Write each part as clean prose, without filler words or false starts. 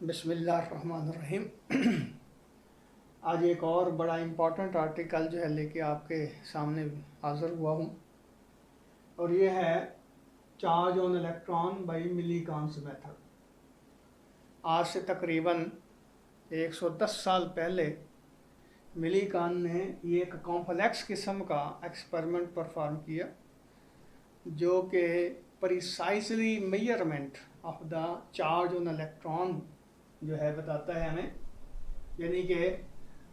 बिस्मिल्लाहिर्रहमानिर्रहीम। आज एक और बड़ा इम्पोर्टेंट आर्टिकल जो है लेके आपके सामने हाज़िर हुआ हूँ और ये है charge on electron by Millikan's method. आज से तकरीबन 110 साल पहले मिलीकान ने ये एक कॉम्प्लेक्स किस्म का एक्सपेरिमेंट परफॉर्म किया जो कि precisely measurement of the charge on electron जो है बताता है हमें। यानी कि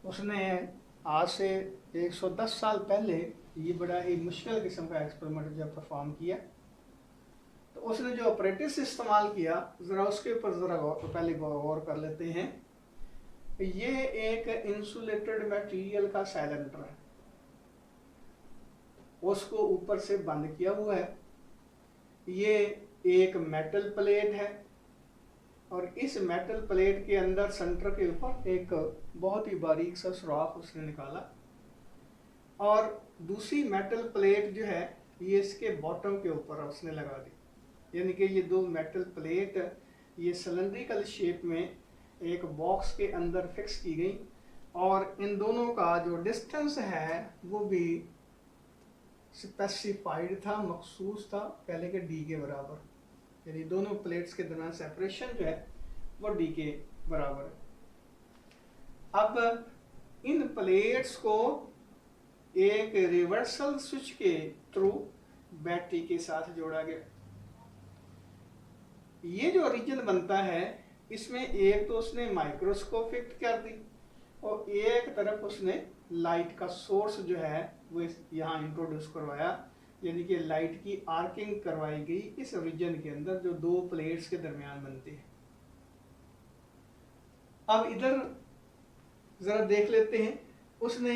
उसने आज से 110 साल पहले ये बड़ा ही मुश्किल किस्म का एक्सपेरिमेंट जब परफॉर्म किया तो उसने जो ऑपरेटिव्स इस्तेमाल किया ज़रा उसके ऊपर ज़रा पहले गौर कर लेते हैं। ये एक इंसुलेटेड मटेरियल का सिलेंडर है, उसको ऊपर से बंद किया हुआ है। ये एक मेटल प्लेट है और इस मेटल प्लेट के अंदर सेंटर के ऊपर एक बहुत ही बारीक सा सुराख उसने निकाला और दूसरी मेटल प्लेट जो है ये इसके बॉटम के ऊपर उसने लगा दी। यानी कि ये दो मेटल प्लेट ये सिलेंड्रिकल शेप में एक बॉक्स के अंदर फिक्स की गई और इन दोनों का जो डिस्टेंस है वो भी स्पेसिफाइड था, मखसूस था, पहले के डी के बराबर। यानी दोनों प्लेट्स के दरमियान सेपरेशन जो है वो डी के बराबर है। अब इन प्लेट्स को एक रिवर्सल स्विच के थ्रू बैटरी के साथ जोड़ा गया। ये जो रीजन बनता है इसमें एक तो उसने माइक्रोस्कोप फिट कर दी और एक तरफ उसने लाइट का सोर्स जो है वो यहाँ इंट्रोड्यूस करवाया। यानी कि लाइट की आर्किंग करवाई गई इस रीजन के अंदर जो दो प्लेट्स के दरमियान बनती है। अब इधर जरा देख लेते हैं, उसने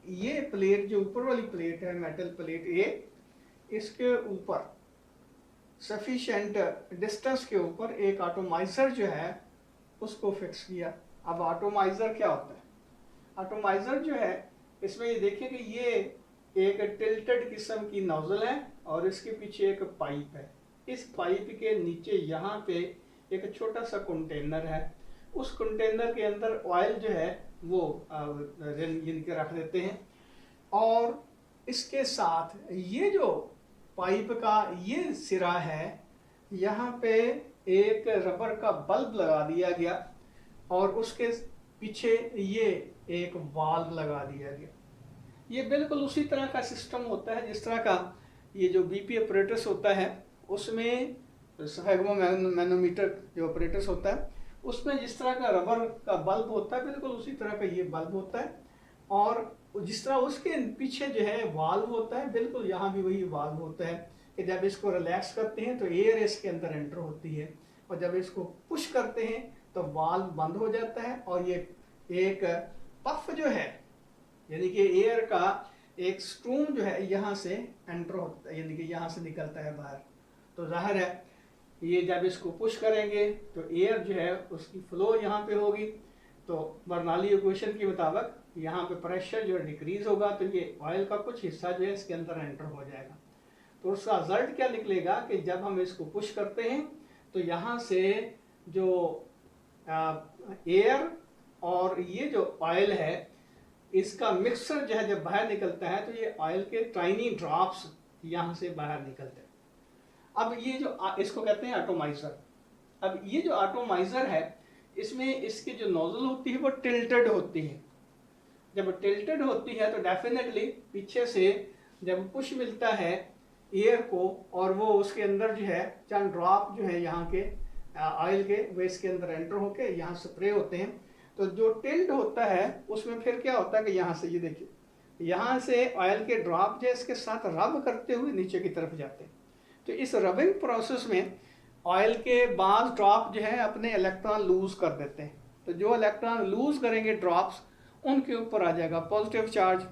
ये प्लेट जो ऊपर वाली प्लेट है मेटल प्लेट ए, इसके ऊपर सफिशिएंट डिस्टेंस के ऊपर एक एटोमाइजर जो है उसको फिक्स किया। अब एटोमाइजर क्या होता है? एटोमाइजर जो है इसमें ये देखिए कि ये एक टिल्टेड किस्म की नोजल है और इसके पीछे एक पाइप है। इस पाइप के नीचे यहाँ पे एक छोटा सा कंटेनर है। उस कंटेनर के अंदर ऑयल जो है वो गिन के रख देते हैं और इसके साथ ये जो पाइप का ये सिरा है यहाँ पे एक रबर का बल्ब लगा दिया गया और उसके पीछे ये एक वाल्व लगा दिया गया। ये बिल्कुल उसी तरह का सिस्टम होता है जिस तरह का ये जो बीपी ऑपरेटर्स होता है उसमें स्फेगमो मैनोमीटर जो ऑपरेटर्स होता है उसमें जिस तरह का रबर का बल्ब होता है बिल्कुल उसी तरह का ये बल्ब होता है और जिस तरह उसके पीछे जो है वाल्व होता है बिल्कुल यहाँ भी वही वाल्व होता है कि जब इसको रिलैक्स करते हैं तो एयर इसके अंदर एंटर होती है और जब इसको पुश करते हैं तो वाल्व बंद हो जाता है और ये एक पफ जो है यानी कि एयर का एक स्ट्रूम जो है यहाँ से एंटर होता है, यानी कि यहाँ से निकलता है बाहर। तो जाहिर है ये जब इसको पुश करेंगे तो एयर जो है उसकी फ्लो यहाँ पे होगी तो बर्नौली इक्वेशन के मुताबिक यहाँ पे प्रेशर जो है डिक्रीज होगा तो ये ऑयल का कुछ हिस्सा जो है इसके अंदर एंटर हो जाएगा। तो उसका रिजल्ट क्या निकलेगा कि जब हम इसको पुश करते हैं तो यहाँ से जो एयर और ये जो ऑयल है इसका मिक्सचर जो है जब बाहर निकलता है तो ये ऑयल के टाइनी ड्रॉप्स यहाँ से बाहर निकलते हैं। अब ये जो इसको कहते हैं एटोमाइजर। अब ये जो एटोमाइजर है इसमें इसकी जो नोजल होती है वो टिल्टेड होती है। जब टिल्टेड होती है तो डेफिनेटली पीछे से जब पुश मिलता है एयर को और वो उसके अंदर जो है चंद ड्रॉप जो है यहाँ के ऑयल के वो इसके अंदर एंटर होके यहाँ स्प्रे होते हैं। तो जो टिल्ट होता है उसमें फिर क्या होता है कि यहाँ से ये देखिए यहाँ से ऑयल के ड्रॉप जो है इसके साथ रब करते हुए नीचे की तरफ जाते हैं। तो इस रबिंग प्रोसेस में ऑयल के बाद ड्रॉप जो है अपने इलेक्ट्रॉन लूज कर देते हैं। तो जो इलेक्ट्रॉन लूज करेंगे ड्रॉप्स उनके ऊपर आ जाएगा पॉजिटिव चार्ज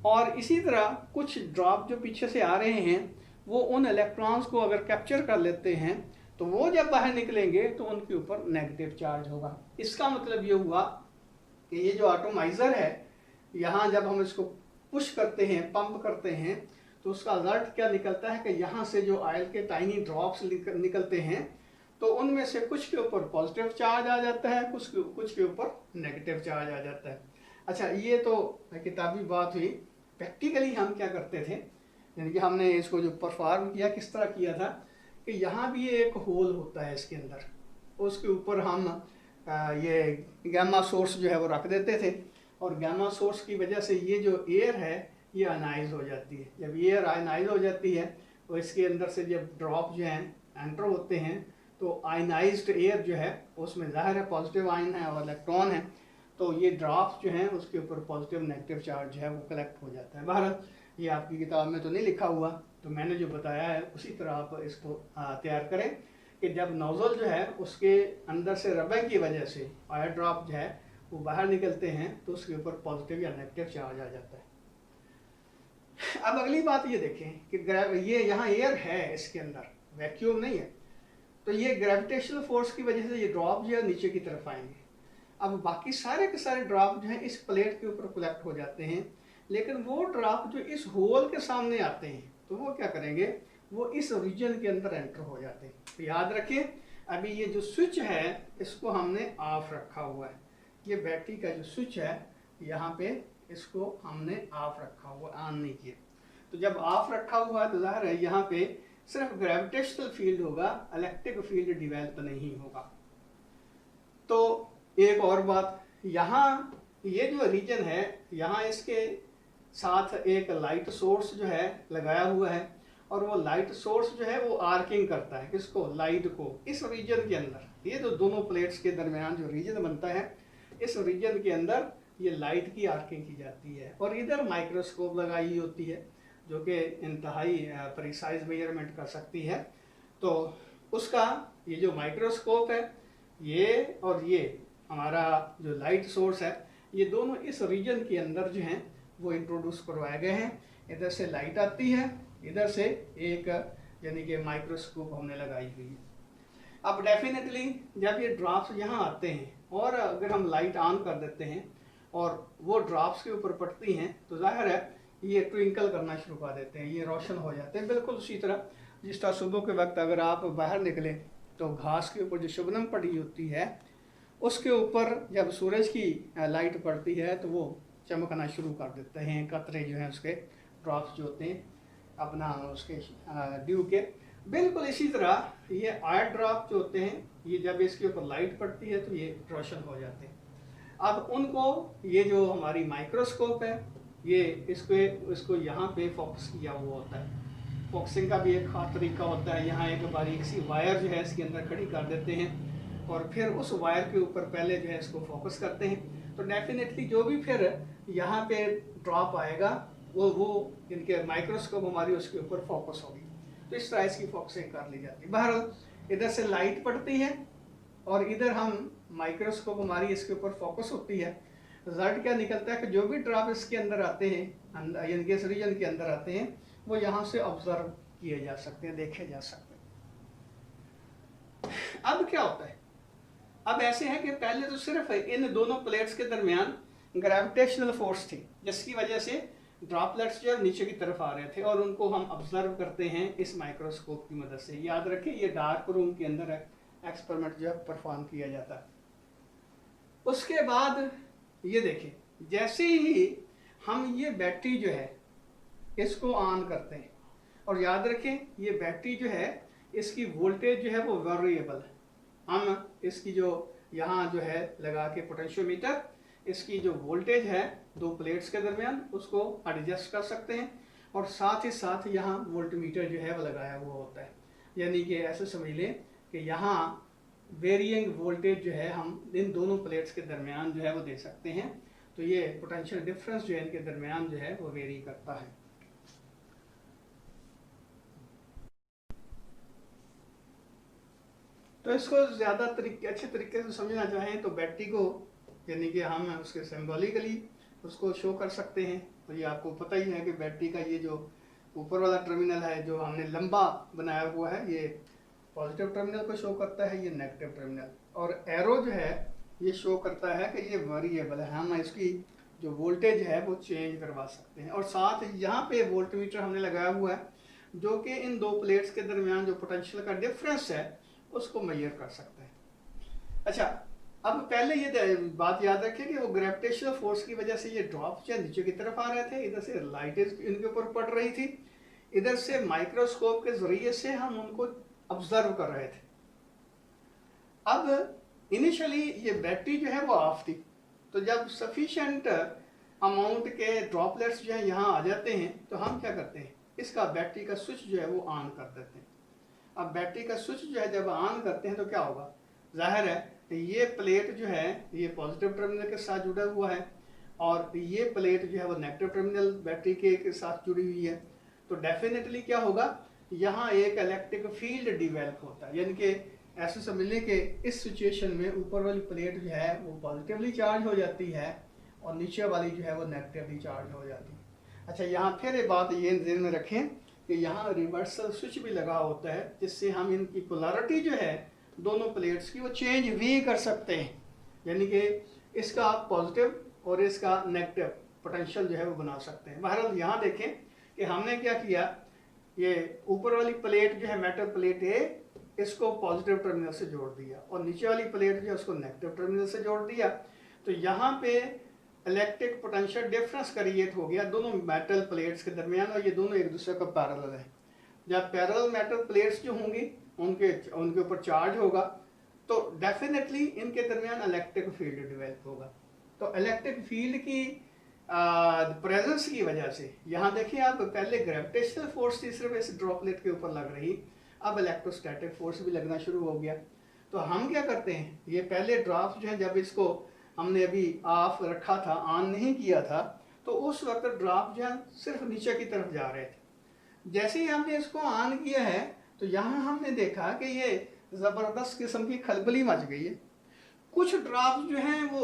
और इसी तरह कुछ ड्रॉप जो पीछे से आ रहे हैं वो उन इलेक्ट्रॉन्स को अगर कैप्चर कर लेते हैं तो वो जब बाहर निकलेंगे तो उनके ऊपर नेगेटिव चार्ज होगा। इसका मतलब ये हुआ कि ये जो एटोमाइजर है यहाँ जब हम इसको पुश करते हैं पंप करते हैं तो उसका रिजल्ट क्या निकलता है कि यहाँ से जो ऑयल के टाइनी ड्रॉप्स निकलते हैं तो उनमें से कुछ के ऊपर पॉजिटिव चार्ज आ जाता है, कुछ के ऊपर नेगेटिव चार्ज आ जाता है। अच्छा, ये तो किताबी बात हुई। प्रैक्टिकली हम क्या करते थे, यानी कि हमने इसको जो परफॉर्म किया किस तरह किया था कि यहाँ भी एक होल होता है इसके अंदर, उसके ऊपर हम ये गामा सोर्स जो है वो रख देते थे, और गामा सोर्स की वजह से ये जो एयर है ये आयनाइज हो जाती है। जब एयर आयनाइज हो जाती है तो इसके अंदर से जब ड्रॉप जो हैं एंटर होते हैं तो आयनाइज्ड एयर जो है उसमें ज़ाहिर है पॉजिटिव आयन है और इलेक्ट्रॉन है, तो ये ड्रॉप्स जो हैं उसके ऊपर पॉजिटिव नेगेटिव चार्ज जो है वो कलेक्ट हो जाता है। बहरहाल ये आपकी किताब में तो नहीं लिखा हुआ, तो मैंने जो बताया है उसी तरह आप इसको तैयार करें कि जब नोजल जो है उसके अंदर से रबर की वजह से एयर ड्रॉप जो है वो बाहर निकलते हैं तो उसके ऊपर पॉजिटिव या नेगेटिव चार्ज आ जाता है। अब अगली बात ये देखें कि ये यहाँ एयर है, इसके अंदर वैक्यूम नहीं है, तो ये ग्रेविटेशनल फोर्स की वजह से ये ड्रॉप जो है नीचे की तरफ आएंगे। अब बाकी सारे के सारे ड्रॉप जो है इस प्लेट के ऊपर कलेक्ट हो जाते हैं, लेकिन वो ड्रॉप जो इस होल के सामने आते हैं तो वो क्या करेंगे, वो इस रीजन के अंदर एंटर हो जाते हैं। तो याद रखें, अभी ये जो स्विच है इसको हमने ऑफ रखा हुआ है, ये बैटरी का जो स्विच है यहाँ पे इसको हमने ऑफ रखा हुआ, ऑन नहीं किया। तो जब ऑफ रखा हुआ है तो जाहिर है यहाँ पे सिर्फ ग्रेविटेशनल फील्ड होगा, इलेक्ट्रिक फील्ड डिवेल्प नहीं होगा। तो एक और बात, यहाँ ये जो रीजन है यहाँ इसके साथ एक लाइट सोर्स जो है लगाया हुआ है, और वो लाइट सोर्स जो है वो आर्किंग करता है किसको, लाइट को, इस रीजन के अंदर। ये जो दोनों प्लेट्स के दरमियान जो रीजन बनता है, इस रीजन के अंदर ये लाइट की आर्किंग की जाती है, और इधर माइक्रोस्कोप लगाई होती है जो कि इंतहाई प्रिसाइज मेजरमेंट कर सकती है। तो उसका ये जो माइक्रोस्कोप है ये और ये हमारा जो लाइट सोर्स है, ये दोनों इस रीजन के अंदर जो हैं वो इंट्रोड्यूस करवाए गए हैं। इधर से लाइट आती है, इधर से एक यानी कि माइक्रोस्कोप हमने लगाई हुई है। अब डेफिनेटली जब ये ड्रॉप्स यहाँ आते हैं और अगर हम लाइट ऑन कर देते हैं और वो ड्रॉप्स के ऊपर पड़ती हैं तो जाहिर है ये ट्विंकल करना शुरू कर देते हैं, ये रोशन हो जाते हैं। बिल्कुल उसी तरह जिस तरह सुबह के वक्त अगर आप बाहर निकले तो घास के ऊपर जो शबनम पड़ी होती है उसके ऊपर जब सूरज की लाइट पड़ती है तो वो चमकना शुरू कर देते हैं, कतरे जो हैं उसके ड्रॉप्स जो होते हैं अपना उसके ड्यू के। बिल्कुल इसी तरह ये आयर ड्रॉप जो होते हैं ये जब इसके ऊपर लाइट पड़ती है तो ये रोशन हो जाते हैं। अब उनको ये जो हमारी माइक्रोस्कोप है ये इसको यहाँ पे फोकस किया हुआ होता है। फोकसिंग का भी एक खास तरीका होता है, यहाँ एक बारीक सी वायर जो है इसके अंदर खड़ी कर देते हैं और फिर उस वायर के ऊपर पहले जो है इसको फोकस करते हैं, तो डेफिनेटली जो भी फिर यहाँ पे ड्रॉप आएगा वो इनके माइक्रोस्कोप हमारी उसके ऊपर फोकस होगी। तो इस तरह इसकी फोकसिंग कर ली जाती है। बहरहाल इधर से लाइट पड़ती है और इधर हम माइक्रोस्कोप हमारी इसके ऊपर फोकस होती है। रिजल्ट क्या निकलता है कि जो भी ड्रॉप इसके अंदर आते हैं यानी कि इस रीजन के अंदर आते हैं वो यहाँ से ऑब्जर्व किए जा सकते हैं, देखे जा सकते हैं। अब क्या होता है, अब ऐसे है कि पहले तो सिर्फ इन दोनों प्लेट्स के दरमियान ग्रेविटेशनल फोर्स थी जिसकी वजह से ड्रॉपलेट्स जो नीचे की तरफ आ रहे थे और उनको हम ऑब्जर्व करते हैं इस माइक्रोस्कोप की मदद से। याद रखें ये डार्क रूम के अंदर एक्सपेरिमेंट जो है परफॉर्म किया जाता है। उसके बाद ये देखें, जैसे ही हम ये बैटरी जो है इसको ऑन करते हैं, और याद रखें ये बैटरी जो है इसकी वोल्टेज जो है वो वेरिएबल है। हम इसकी जो यहाँ जो है लगा के पोटेंशियोमीटर इसकी जो वोल्टेज है दो प्लेट्स के दरमियान उसको एडजस्ट कर सकते हैं, और साथ ही साथ यहाँ वोल्टमीटर जो है वो लगाया हुआ होता है। यानी कि ऐसे समझ लें कि यहाँ वेरिएंग वोल्टेज जो है हम इन दोनों प्लेट्स के दरमियान जो है वो दे सकते हैं। तो ये पोटेंशियल डिफरेंस जो है इनके दरमियान जो है वो वेरी करता है। तो इसको ज़्यादा अच्छे तरीके से समझना चाहें तो बैटरी को यानी कि हम उसके सिंबॉलिकली उसको शो कर सकते हैं। तो ये आपको पता ही है कि बैटरी का ये जो ऊपर वाला टर्मिनल है जो हमने लंबा बनाया हुआ है ये पॉजिटिव टर्मिनल को शो करता है, ये नेगेटिव टर्मिनल, और एरो जो है ये शो करता है कि ये वेरिएबल है, हम इसकी जो वोल्टेज है वो चेंज करवा सकते हैं। और साथ यहाँ पे वोल्टमीटर हमने लगाया हुआ है जो कि इन दो प्लेट्स के दरमियान जो पोटेंशियल का डिफरेंस है उसको मेजर कर सकते हैं। अच्छा, अब पहले ये बात याद रखें कि वो ग्रेविटेशनल फोर्स की वजह से ये ड्रॉप जो नीचे की तरफ आ रहे थे, इधर से लाइट इनके ऊपर पड़ रही थी, इधर से माइक्रोस्कोप के जरिए से हम उनको ऑब्जर्व कर रहे थे। अब इनिशियली ये बैटरी जो है वो ऑफ थी, तो जब सफिशिएंट अमाउंट के ड्रॉपलेट्स जो है यहाँ आ जाते हैं तो हम क्या करते हैं, इसका बैटरी का स्विच जो है वो ऑन कर देते हैं। अब बैटरी का स्विच जो है जब ऑन करते हैं तो क्या होगा, जाहिर है ये प्लेट जो है ये पॉजिटिव टर्मिनल के साथ जुड़ा हुआ है और ये प्लेट जो है वो नेगेटिव टर्मिनल बैटरी के साथ जुड़ी हुई है। तो डेफिनेटली क्या होगा, यहाँ एक इलेक्ट्रिक फील्ड डिवेल्प होता है, यानी कि ऐसे समझने के इस सिचुएशन में ऊपर वाली प्लेट जो है वो पॉजिटिवली चार्ज हो जाती है और नीचे वाली जो है वो नेगेटिवली चार्ज हो जाती है। अच्छा, यहाँ फिर ये बात ये ध्यान में रखें कि यहाँ रिवर्सल स्विच भी लगा होता है, जिससे हम इनकी पोलैरिटी जो है दोनों प्लेट्स की वो चेंज भी कर सकते हैं, यानी कि इसका पॉजिटिव और इसका नेगेटिव पोटेंशियल जो है वो बना सकते हैं। बहरहाल यहाँ देखें कि हमने क्या किया, ये ऊपर वाली प्लेट जो है मेटल प्लेट ए, इसको पॉजिटिव टर्मिनल से जोड़ दिया और नीचे वाली प्लेट जो है उसको नेगेटिव टर्मिनल से जोड़ दिया। तो यहाँ पे इलेक्ट्रिक पोटेंशियल डिफरेंस क्रिएट हो गया दोनों मेटल प्लेट्स के दरमियान, और ये दोनों एक दूसरे का पैरेलल है। जब पैरेलल मेटल प्लेट्स जो होंगी उनके ऊपर चार्ज होगा तो डेफिनेटली इनके दरमियान इलेक्ट्रिक फील्ड डेवलप होगा। तो इलेक्ट्रिक फील्ड की प्रेजेंस की वजह से यहाँ देखिए आप, पहले ग्रेविटेशनल फोर्स थी सिर्फ इस ड्रॉपलेट के ऊपर लग रही, अब इलेक्ट्रोस्टैटिक फोर्स भी लगना शुरू हो गया। तो हम क्या करते हैं, ये पहले ड्रॉप जो है जब इसको हमने अभी ऑफ रखा था, ऑन नहीं किया था, तो उस वक्त ड्रॉप जो है सिर्फ नीचे की तरफ जा रहे थे। जैसे ही हमने इसको ऑन किया है तो यहाँ हमने देखा कि ये ज़बरदस्त किस्म की खलबली मच गई है। कुछ ड्रॉप जो हैं वो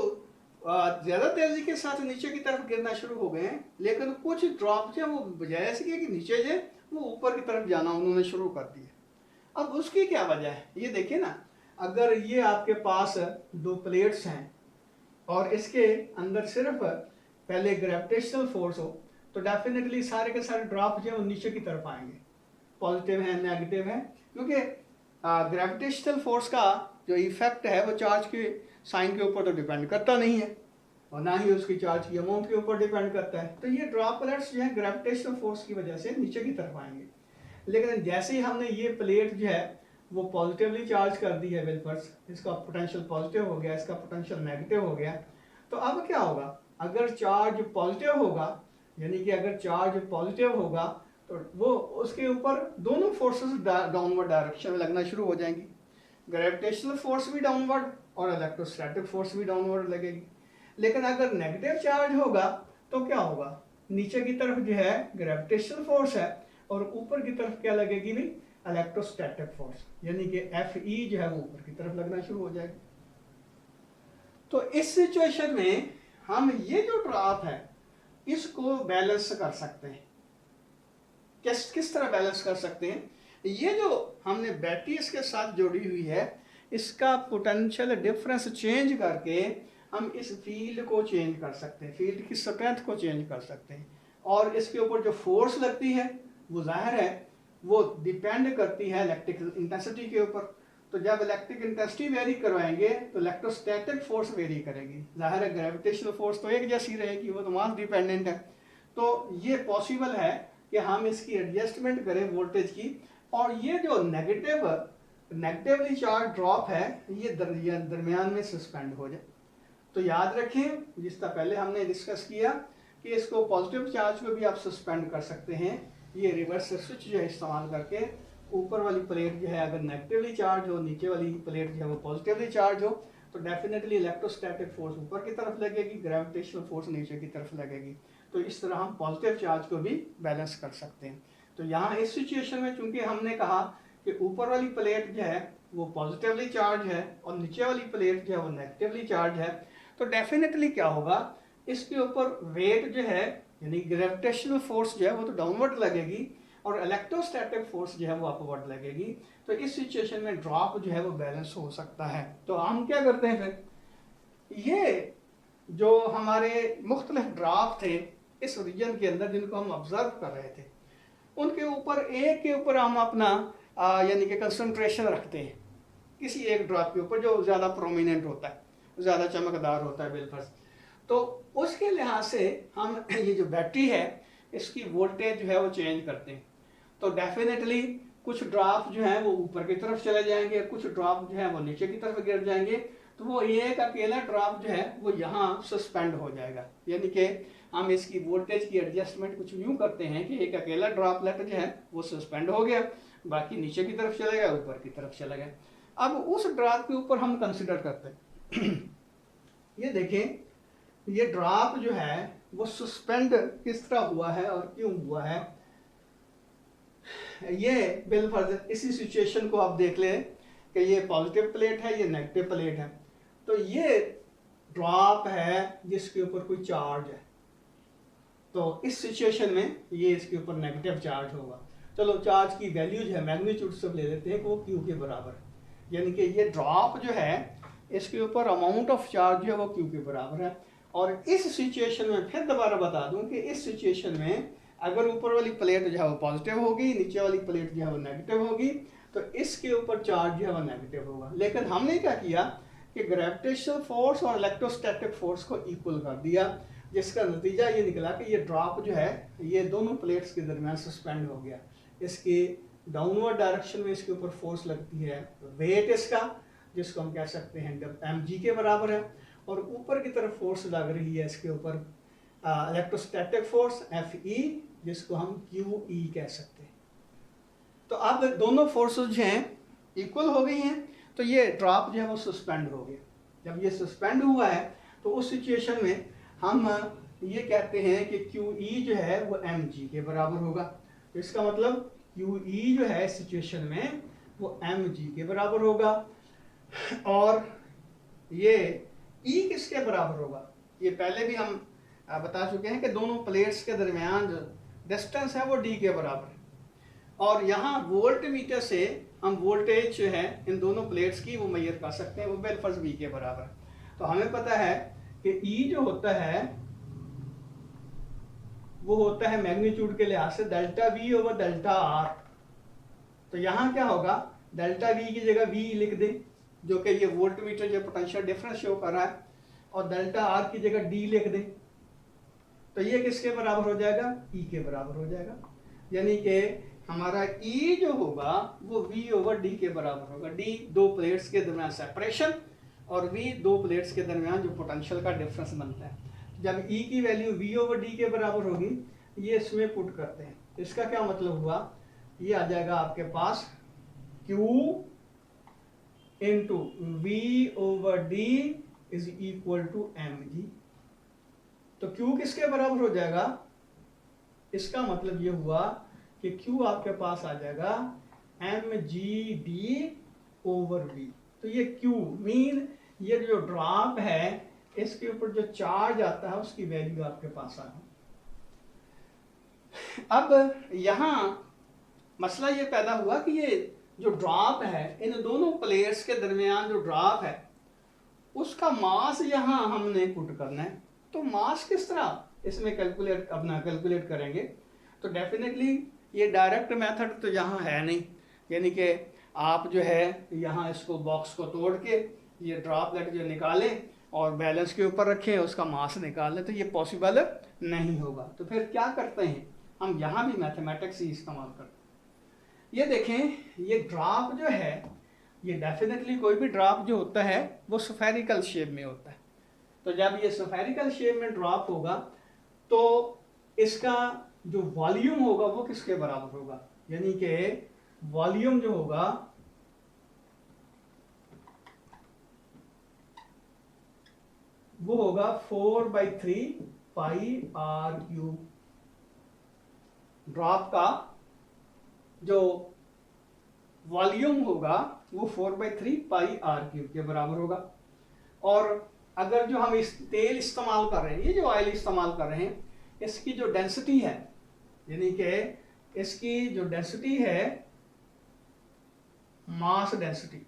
ज़्यादा तेज़ी के साथ नीचे की तरफ गिरना शुरू हो गए हैं, लेकिन कुछ ड्रॉप जो है वो बजाय इसके कि नीचे जाए वो ऊपर की तरफ जाना उन्होंने शुरू कर दिया। अब उसकी क्या वजह है, ये देखिए ना, अगर ये आपके पास दो प्लेट्स हैं और इसके अंदर सिर्फ पहले ग्रेविटेशनल फोर्स हो तो डेफिनेटली सारे के सारे ड्रॉप जो है वो नीचे की तरफ आएंगे, पॉजिटिव है नेगेटिव है, क्योंकि ग्रेविटेशनल फोर्स का जो इफेक्ट है वो चार्ज के साइन के ऊपर तो डिपेंड करता नहीं है और ना ही उसकी चार्ज की अमाउंट के ऊपर डिपेंड करता है। तो ये ड्रॉपलेट्स जो है ग्रेविटेशनल फोर्स की वजह से नीचे की तरफ आएंगे। लेकिन जैसे ही हमने ये प्लेट जो है वो पॉजिटिवली चार्ज कर दी है वेफर्स, इसका पोटेंशियल पॉजिटिव हो गया, इसका पोटेंशियल नेगेटिव हो गया, तो अब क्या होगा, अगर चार्ज पॉजिटिव होगा, यानी कि अगर चार्ज पॉजिटिव होगा तो वो उसके ऊपर दोनों फोर्सेस डाउनवर्ड डायरेक्शन में लगना शुरू हो जाएंगी, ग्रेविटेशनल फोर्स भी डाउनवर्ड और इलेक्ट्रोस्टैटिक फोर्स भी डाउनवर्ड लगेगी। लेकिन अगर नेगेटिव चार्ज होगा तो क्या होगा, नीचे की तरफ जो है ग्रेविटेशनल फोर्स है और ऊपर की तरफ क्या लगेगी भी, इलेक्ट्रोस्टैटिक फोर्स, यानी कि Fe जो है वो ऊपर की तरफ लगना शुरू हो जाएगी। तो इस सिचुएशन में हम ये जो ड्रॉप है इसको बैलेंस कर सकते हैं। किस तरह बैलेंस कर सकते हैं, ये जो हमने बैटरी इसके साथ जोड़ी हुई है इसका पोटेंशियल डिफरेंस चेंज करके हम इस फील्ड को चेंज कर सकते हैं, फील्ड की स्ट्रेंथ को चेंज कर सकते हैं। और इसके ऊपर जो फोर्स लगती है वो जाहिर है वो डिपेंड करती है इलेक्ट्रिकल इंटेंसिटी के ऊपर। तो जब इलेक्ट्रिक इंटेंसिटी वेरी करवाएंगे तो इलेक्ट्रोस्टैटिक फोर्स वेरी करेगी, जाहिर है ग्रेविटेशनल फोर्स तो एक जैसी रहेगी, वो तो मास डिपेंडेंट है। तो ये पॉसिबल है कि हम इसकी एडजस्टमेंट करें वोल्टेज की, और ये जो नेगेटिवली चार्ज ड्रॉप है ये दरमियान में सस्पेंड हो जाए। तो याद रखें जिस तरह पहले हमने डिस्कस किया कि इसको पॉजिटिव चार्ज को भी आप सस्पेंड कर सकते हैं, ये रिवर्स स्विच जो है इस्तेमाल करके। ऊपर वाली प्लेट जो है अगर नेगेटिवली चार्ज हो, नीचे वाली प्लेट जो है वो पॉजिटिवली चार्ज हो, तो डेफिनेटली इलेक्ट्रोस्टैटिक फोर्स ऊपर की तरफ लगेगी, ग्रेविटेशनल फोर्स नीचे की तरफ लगेगी। तो इस तरह हम पॉजिटिव चार्ज को भी बैलेंस कर सकते हैं। तो यहाँ इस सिचुएशन में चूंकि हमने कहा कि ऊपर वाली प्लेट जो है वो पॉजिटिवली चार्ज है और नीचे वाली प्लेट जो है वो नेगेटिवली चार्ज है, तो डेफिनेटली क्या होगा, इसके ऊपर वेट जो है यानी ग्रेविटेशनल फोर्स जो है वो तो डाउनवर्ड लगेगी और इलेक्ट्रोस्टैटिक फोर्स जो है वो अपवर्ड लगेगी। तो इस सिचुएशन में ड्रॉप जो है वो बैलेंस हो सकता है। तो हम क्या करते हैं फिर, ये जो हमारे मुख्तलिफ ड्रॉप थे इस रीजन के अंदर जिनको हम ऑब्जर्व कर रहे थे, उनके ऊपर एक के ऊपर हम अपना यानी कि कंसंट्रेशन रखते हैं। किसी एक ड्रॉप के ऊपर जो ज़्यादा प्रोमिनेंट होता है, ज़्यादा चमकदार होता है बिलफर्ज। तो उसके लिहाज से हम ये जो बैटरी है इसकी वोल्टेज जो है वो चेंज करते हैं। तो डेफिनेटली कुछ ड्रॉप जो है वो ऊपर की तरफ चले जाएंगे, कुछ ड्रॉप जो है वो नीचे की तरफ गिर जाएंगे। तो वो एक अकेला ड्रॉप जो है वो यहाँ सस्पेंड हो जाएगा, यानी कि हम इसकी वोल्टेज की एडजस्टमेंट कुछ यूँ करते हैं कि एक अकेला ड्रॉपलेट जो है वो सस्पेंड हो गया, बाकी नीचे की तरफ चला गया, ऊपर की तरफ चला गया। अब उस ड्रॉप के ऊपर हम कंसिडर करते हैं ये देखें ये ड्रॉप जो है वो सस्पेंड किस तरह हुआ है और क्यों हुआ है। ये बिलफर्ज इसी सिचुएशन को आप देख लें कि ये पॉजिटिव प्लेट है, ये नेगेटिव प्लेट है। तो ये ड्रॉप है जिसके ऊपर कोई चार्ज है, तो इस सिचुएशन में ये इसके ऊपर नेगेटिव चार्ज होगा। चलो चार्ज की वैल्यू जो है मैग्नीट्यूड सब ले लेते हैं कि वो क्यू के बराबर है, यानी कि ये ड्रॉप जो है इसके ऊपर अमाउंट ऑफ चार्ज जो है वो क्यू के बराबर है। और इस सिचुएशन में फिर दोबारा बता दूं कि इस सिचुएशन में अगर ऊपर वाली प्लेट जो है वो पॉजिटिव होगी, नीचे वाली प्लेट जो है वो नेगेटिव होगी, तो इसके ऊपर चार्ज जो है वो नेगेटिव होगा। लेकिन हमने क्या किया कि ग्रेविटेशनल फोर्स और इलेक्ट्रोस्टैटिक फोर्स को इक्वल कर दिया, जिसका नतीजा ये निकला कि ये ड्रॉप जो है ये दोनों प्लेट्स के दरमियान सस्पेंड हो गया। इसके डाउनवर्ड डायरेक्शन में इसके ऊपर फोर्स लगती है, वेट इसका जिसको हम कह सकते हैं mg के बराबर है, और ऊपर की तरफ फोर्स लग रही है इसके ऊपर इलेक्ट्रोस्टैटिक फोर्स Fe जिसको हम QE कह सकते हैं। तो अब दोनों फोर्सेस जो हैं इक्वल हो गई हैं, तो ये ड्रॉप जो है वो सस्पेंड हो गया। जब ये सस्पेंड हुआ है तो उस सिचुएशन में हम ये कहते हैं कि QE जो है वो mg के बराबर होगा। तो इसका मतलब QE जो है सिचुएशन में वो mg के बराबर होगा। और ये E किसके बराबर होगा, ये पहले भी हम बता चुके हैं कि दोनों प्लेट्स के दरमियान जो डिस्टेंस है वो D के बराबर है। और यहाँ वोल्ट मीटर से हम वोल्टेज जो है इन दोनों प्लेट्स की वो मेजर कर सकते हैं, वो बिलफर्ज V के बराबर है। तो हमें पता है कि E जो होता है वो होता है मैग्नीट्यूड के लिहाज से delta V over delta R। तो यहाँ क्या होगा, डेल्टा V की जगह V लिख दें जो कि ये वोल्ट मीटर जो पोटेंशियल डिफरेंस शो कर रहा है, और डेल्टा R की जगह D लिख दें, तो ये किसके बराबर हो जाएगा, E के बराबर हो जाएगा। यानी कि हमारा E जो होगा वो V ओवर D के बराबर होगा। D दो प्लेट्स के दरमियान सेपरेशन और V दो प्लेट्स के दरमियान जो पोटेंशियल का डिफरेंस बनता है। जब E की वैल्यू V ओवर D के बराबर होगी, ये इसमें पुट करते हैं, इसका क्या मतलब हुआ, ये आ जाएगा आपके पास Q into V over D is equal to mg। तो Q किसके बराबर हो जाएगा, इसका मतलब ये हुआ कि Q आपके पास आ जाएगा mgd ओवर V। तो ये Q मीन ये जो ड्रॉप है इसके ऊपर जो चार्ज आता है उसकी वैल्यू आपके पास आ गई। अब यहाँ मसला ये पैदा हुआ कि ये जो ड्रॉप है इन दोनों प्लेट्स के दरमियान जो ड्रॉप है उसका मास यहाँ हमने पुट करना है। तो मास किस तरह इसमें कैलकुलेट करेंगे, तो डेफिनेटली ये डायरेक्ट मेथड तो यहाँ है नहीं, यानी कि आप जो है यहाँ इसको बॉक्स को तोड़ के ये ड्रॉपलेट जो निकालें और बैलेंस के ऊपर रखें, उसका मास निकाल लें, तो ये पॉसिबल नहीं होगा। तो फिर क्या करते हैं, हम यहाँ भी मैथमेटिक्स ही इस्तेमाल करते हैं। ये देखें ये ड्रॉप जो है ये डेफिनेटली कोई भी ड्रॉप जो होता है वो स्फेरिकल शेप में होता है। तो जब ये स्फेरिकल शेप में ड्रॉप होगा तो इसका जो वॉल्यूम होगा वो किसके बराबर होगा, यानी कि वॉल्यूम जो होगा वो होगा 4/3 पाई r क्यूब। ड्रॉप का जो वॉल्यूम होगा वो 4/3 पाई r क्यूब के बराबर होगा। और अगर जो हम इस तेल इस्तेमाल कर रहे हैं, ये जो ऑयल इस्तेमाल कर रहे हैं, इसकी जो डेंसिटी है, यानी कि इसकी जो डेंसिटी है मास डेंसिटी,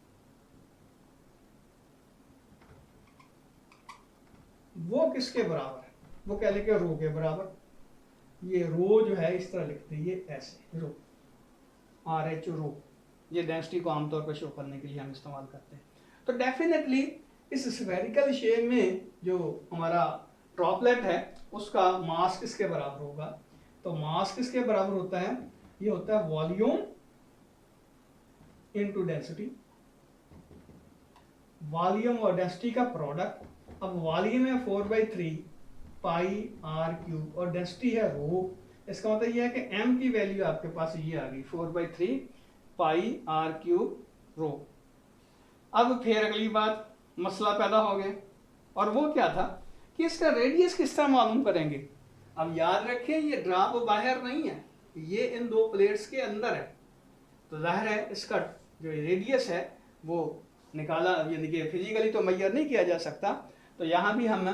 वो किसके बराबर है, वो कह लेंगे रो के बराबर। ये रो जो है इस तरह लिखते हैं, ये ऐसे रो, RH रो। ये डेंसिटी को आमतौर पर शो करने के लिए हम इस्तेमाल करते हैं। तो डेफिनेटली इस स्फेरिकल शेप में जो हमारा ड्रॉपलेट है उसका मास किसके बराबर होगा? तो मास किसके बराबर होता है? ये होता है वॉल्यूम इनटू डेंसिटी, वॉल्यूम और डेंसिटी का प्रोडक्ट। अब वॉल्यूम है 4/3 पाई आर क्यूब और डेंसिटी है रो। इसका मतलब ये है कि m की वैल्यू आपके पास ये आ गई 4/3 पाई आर क्यूब रो। अब फिर अगली बात मसला पैदा हो गया, और वो क्या था कि इसका रेडियस किस तरह मालूम करेंगे? अब याद रखें ये ड्रॉप बाहर नहीं है, ये इन दो प्लेट्स के अंदर है, तो जाहिर है इसका जो रेडियस है वो निकाला, यानी कि फिजिकली तो मेजर नहीं किया जा सकता। तो यहाँ भी हम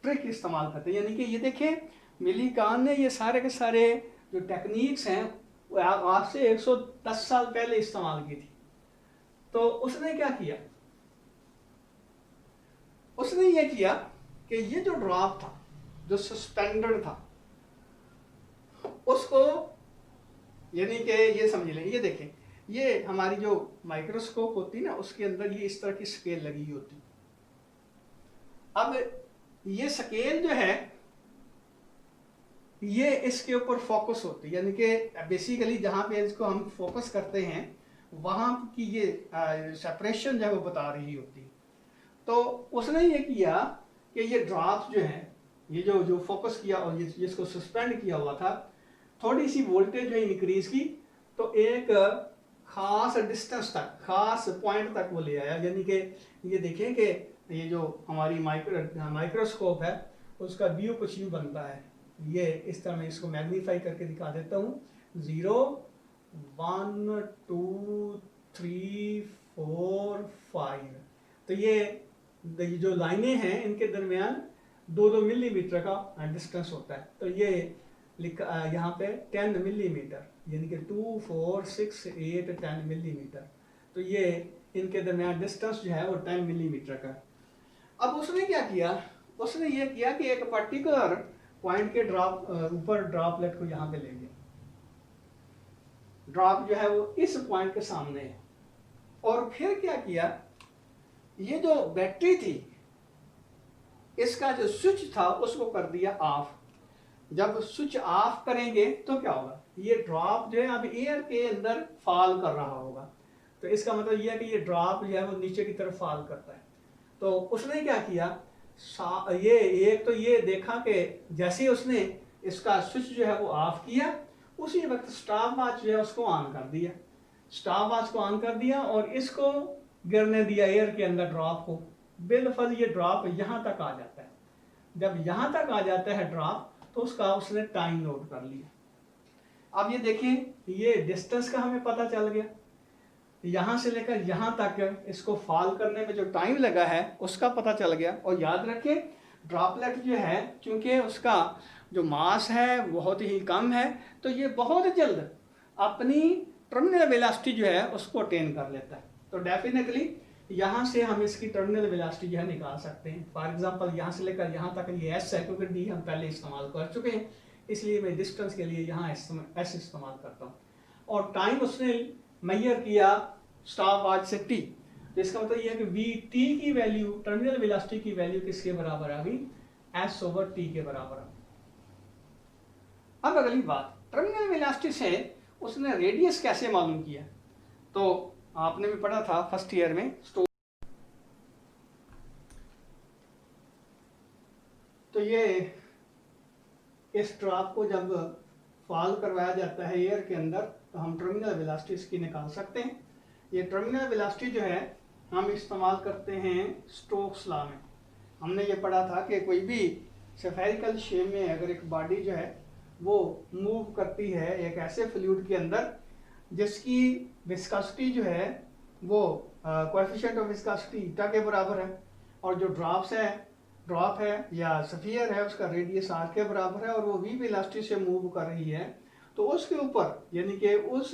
ट्रिक इस्तेमाल करते हैं, यानी कि ये देखें मिली कान ने ये सारे के सारे जो टेक्निक्स हैं आज से 110 साल पहले इस्तेमाल की थी। तो उसने क्या किया? उसने ये किया कि ये जो ड्रॉप था, जो सस्पेंडेड था, उसको यानी कि ये समझ लें, ये देखें, ये हमारी जो माइक्रोस्कोप होती है ना उसके अंदर ये इस तरह की स्केल लगी होती। अब ये स्केल जो है ये इसके ऊपर फोकस होती है, यानी कि बेसिकली जहाँ पे इसको हम फोकस करते हैं वहाँ की ये सेपरेशन जो है वो बता रही होती। तो उसने ये किया कि ये ड्रॉप्स जो हैं, ये जो फोकस किया और जिसको सस्पेंड किया हुआ था, थोड़ी सी वोल्टेज जो इंक्रीज की तो एक खास डिस्टेंस तक, खास पॉइंट तक वो ले आया। यानी कि ये देखें कि ये जो हमारी माइक्रोस्कोप है उसका व्यू कुछ यूँ बनता है। ये इस तरह मैं इसको मैग्नीफाई करके दिखा देता हूँ। 0 1 2 3 4 5। तो ये जो लाइनें हैं इनके दरमियान 2-2 मिलीमीटर का डिस्टेंस होता है। तो ये यहाँ पे 10 मिलीमीटर, यानी कि 2 4 6 8 10 मिलीमीटर। तो ये इनके दरमियान डिस्टेंस जो है वो 10 मिलीमीटर का। अब उसने क्या किया? उसने ये किया कि एक पर्टिकुलर पॉइंट के ड्रॉप ऊपर ड्रॉपलेट को यहाँ पे ले गया। ड्रॉप जो है वो इस पॉइंट के सामने है। और फिर क्या किया? ये जो बैटरी थी इसका जो स्विच था उसको कर दिया ऑफ। जब स्विच ऑफ करेंगे तो क्या होगा? ये ड्रॉप जो है अब एयर के अंदर फॉल कर रहा होगा। तो इसका मतलब यह है कि ये ड्रॉप जो है वो नीचे की तरफ फॉल करता है। तो उसने क्या किया? ये एक तो ये देखा कि जैसे ही उसने इसका स्विच जो है वो ऑफ किया उसी वक्त स्टॉप वॉच जो है उसको ऑन कर दिया। स्टॉप वॉच को ऑन कर दिया और इसको गिरने दिया एयर के अंदर ड्रॉप को। बिलफल ये ड्रॉप यहाँ तक आ जाता है। जब यहाँ तक आ जाता है ड्रॉप तो उसका उसने टाइम नोट कर लिया। अब ये देखिए ये डिस्टेंस का हमें पता चल गया, यहाँ से लेकर यहाँ तक इसको फॉल करने में जो टाइम लगा है उसका पता चल गया। और याद रखिए ड्रॉपलेट जो है क्योंकि उसका जो मास है बहुत ही कम है तो ये बहुत जल्द अपनी टर्मिनल वेलोसिटी जो है उसको अटेन कर लेता है। तो डेफिनेटली यहाँ से हम इसकी टर्मिनल वेलोसिटी जो है निकाल सकते हैं। फॉर एग्जांपल यहाँ से लेकर यहाँ तक ये एस है, क्योंकि डी हम पहले इस्तेमाल कर चुके हैं इसलिए मैं डिस्टेंस के लिए यहाँ एस इस्तेमाल करता हूँ। और टाइम उसने मेजर किया स्टॉप वॉच से टी। तो इसका मतलब यह है कि वी टी की वैल्यू, टर्मिनल वेलोसिटी की वैल्यू किसके बराबर आ गई? S/T के बराबर आ गई। अब अगली बात, टर्मिनल वेलोसिटी से उसने रेडियस कैसे मालूम किया? तो आपने भी पढ़ा था फर्स्ट ईयर में तो ये इस ड्रॉप को जब फॉल करवाया जाता है एयर के अंदर तो हम टर्मिनल वेलोसिटी इसकी निकाल सकते हैं। ये टर्मिनल वेलोसिटी जो है हम इस्तेमाल करते हैं स्टोक्स लॉ में। हमने ये पढ़ा था कि कोई भी स्फेरिकल शेप में अगर एक बॉडी जो है वो मूव करती है एक ऐसे फ्लूइड के अंदर जिसकी विस्कोसिटी जो है वो कोएफिशिएंट ऑफ विस्कोसिटी ईटा के बराबर है, और जो ड्रॉप है या स्फीयर है उसका रेडियस आर के बराबर है और वो वी वेलोसिटी से मूव कर रही है, तो उसके ऊपर यानी कि उस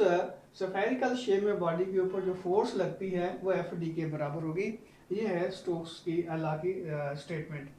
स्फेरिकल शेप में बॉडी के ऊपर जो फोर्स लगती है वो एफ डी के बराबर होगी। ये है स्टोक्स की लॉ की स्टेटमेंट।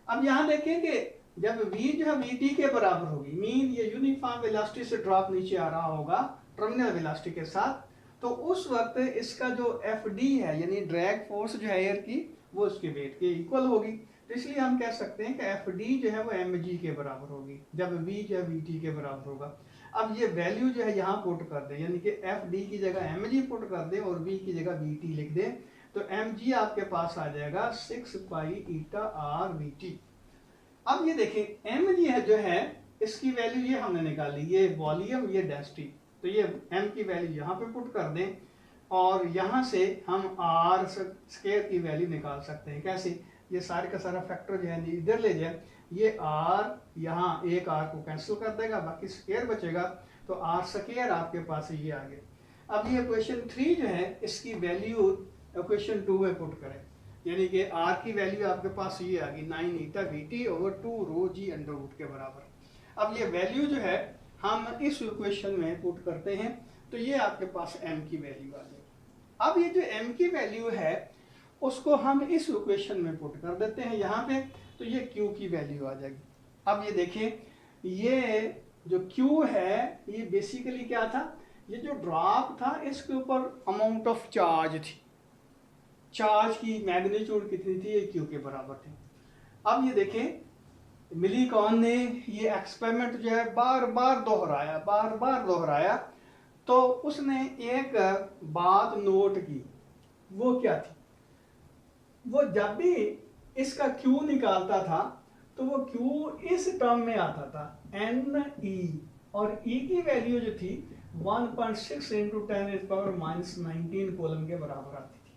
अब यहाँ देखें कि जब v जो है वी टी के बराबर होगी, मीन ये यूनिफॉर्म वेलोसिटी से ड्रॉप नीचे आ रहा होगा टर्मिनल वेलोसिटी के साथ, तो उस वक्त इसका जो एफ डी है यानी ड्रैग फोर्स जो है एयर की वो उसके वेट के इक्वल होगी। तो इसलिए हम कह सकते हैं कि एफ डी जो है वो एम जी के बराबर होगी जब वी जो है वी टी के बराबर होगा। अब ये वैल्यू जो है यहाँ पुट कर दें, यानी कि एफ डी की जगह एम जी पुट कर दें और वी की जगह वी टी लिख दें, तो एम जी आपके पास आ जाएगा 6 पाई ईटा आर वी टी। अब ये देखें एम जी है जो है इसकी वैल्यू ये हमने निकाली, ये वॉल्यूम ये डेंसिटी, तो ये एम की वैल्यू यहाँ पे पुट कर दें और यहाँ से हम आर स्क्वायर की वैल्यू निकाल सकते हैं। कैसे? ये सारे का सारा फैक्टर जो है इधर ले जाए, ये आर यहाँ एक आर को कैंसिल कर देगा, बाकी स्क्वायर बचेगा, तो आर स्क्वायर आपके पास ये आ गया। अब ये क्वेश्चन 3 जो है इसकी वैल्यू क्वेश्चन 2 में पुट करें, यानी कि आर की वैल्यू आपके पास ये आ गई 9 ईटा we T over 2 row ji under root के बराबर। अब ये वैल्यू जो है हम इस इक्वेशन में पुट करते हैं, तो ये आपके पास m की वैल्यू आ जाएगी। अब ये जो m की वैल्यू है उसको हम इस इक्वेशन में पुट कर देते हैं यहाँ पे, तो ये q की वैल्यू आ जाएगी। अब ये देखिए ये जो q है ये बेसिकली क्या था, ये जो ड्रॉप था इसके ऊपर अमाउंट ऑफ चार्ज थी, चार्ज की मैग्नीट्यूड कितनी थी, ये q के बराबर थी। अब ये देखें मिलीकॉन ने ये एक्सपेरिमेंट जो है बार बार दोहराया, तो उसने एक बात नोट की, वो क्या थी, वो जब भी इसका Q निकालता था तो वो Q इस टर्म में आता था Ne, और E की वैल्यू जो थी 1.6 इंटू 10⁻⁻19 कूलम के बराबर आती थी।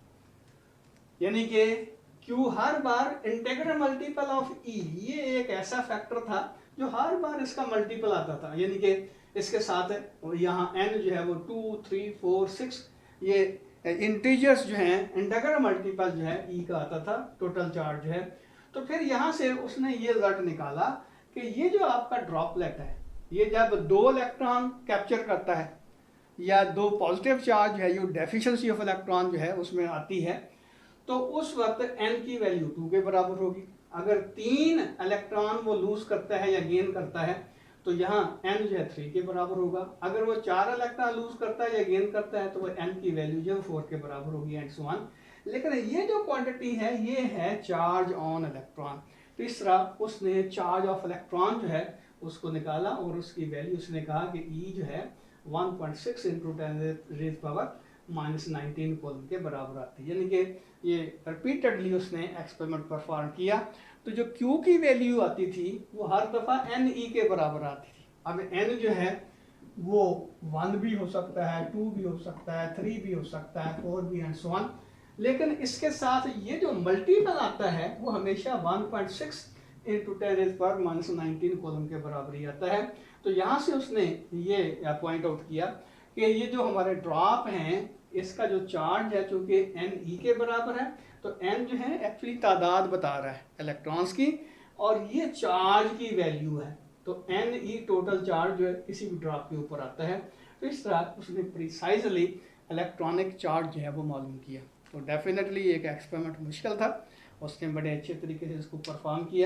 यानी कि Q her bar integral multiple of E, ये एक ऐसा फैक्टर था जो हर बार इसका मल्टीपल आता था, यानी कि इसके साथ यहाँ n जो है वो 2, 3, 4, 6 ये इंटीजर्स जो हैं इंटीग्रल मल्टीपल जो है E का आता था टोटल चार्ज है। तो फिर यहाँ से उसने ये रिजल्ट निकाला कि ये जो आपका ड्रॉपलेट है ये जब 2 इलेक्ट्रॉन कैप्चर करता है या 2 पॉजिटिव चार्ज है, ये डेफिशिएंसी ऑफ इलेक्ट्रॉन जो है उसमें आती है, तो उस वक्त n की वैल्यू 2 के बराबर होगी। अगर 3 इलेक्ट्रॉन वो लूज करता है या गेन करता है तो यहाँ n जो है 3 के बराबर होगा। अगर वो 4 इलेक्ट्रॉन लूज करता है या गेन करता है तो वो n की वैल्यू जो है 4 के बराबर होगी एंड सो ऑन। लेकिन ये जो क्वांटिटी है ये है चार्ज ऑन इलेक्ट्रॉन। तो इस तरह उसने चार्ज ऑफ इलेक्ट्रॉन जो है उसको निकाला और उसकी वैल्यू उसने कहा कि E जो है 1.6 इंटू 10⁻⁻19 कूलम के बराबर आती है। यानी कि ये रिपीटेडली उसने एक्सपेरिमेंट परफॉर्म किया, तो जो Q की वैल्यू आती थी वो हर दफ़ा Ne के बराबर आती थी। अब n जो है वो 1 भी हो सकता है, 2 भी हो सकता है, 3 भी हो सकता है, 4 भी एंड सो ऑन, लेकिन इसके साथ ये जो मल्टीपल आता है वो हमेशा 1.6 इंटू 10⁻⁻19 कॉलम के बराबर ही आता है। तो यहाँ से उसने ये पॉइंट आउट किया कि ये जो हमारे ड्रॉप हैं इसका जो चार्ज है चूँकि Ne के बराबर है, तो n जो है एक्चुअली तादाद बता रहा है इलेक्ट्रॉन्स की और ये चार्ज की वैल्यू है, तो Ne टोटल चार्ज जो है किसी भी ड्रॉप के ऊपर आता है। तो इस तरह उसने प्रिसाइजली इलेक्ट्रॉनिक चार्ज जो है वो मालूम किया। तो डेफिनेटली एक एक्सपेरिमेंट मुश्किल था, उसने बड़े अच्छे तरीके से इसको परफॉर्म किया।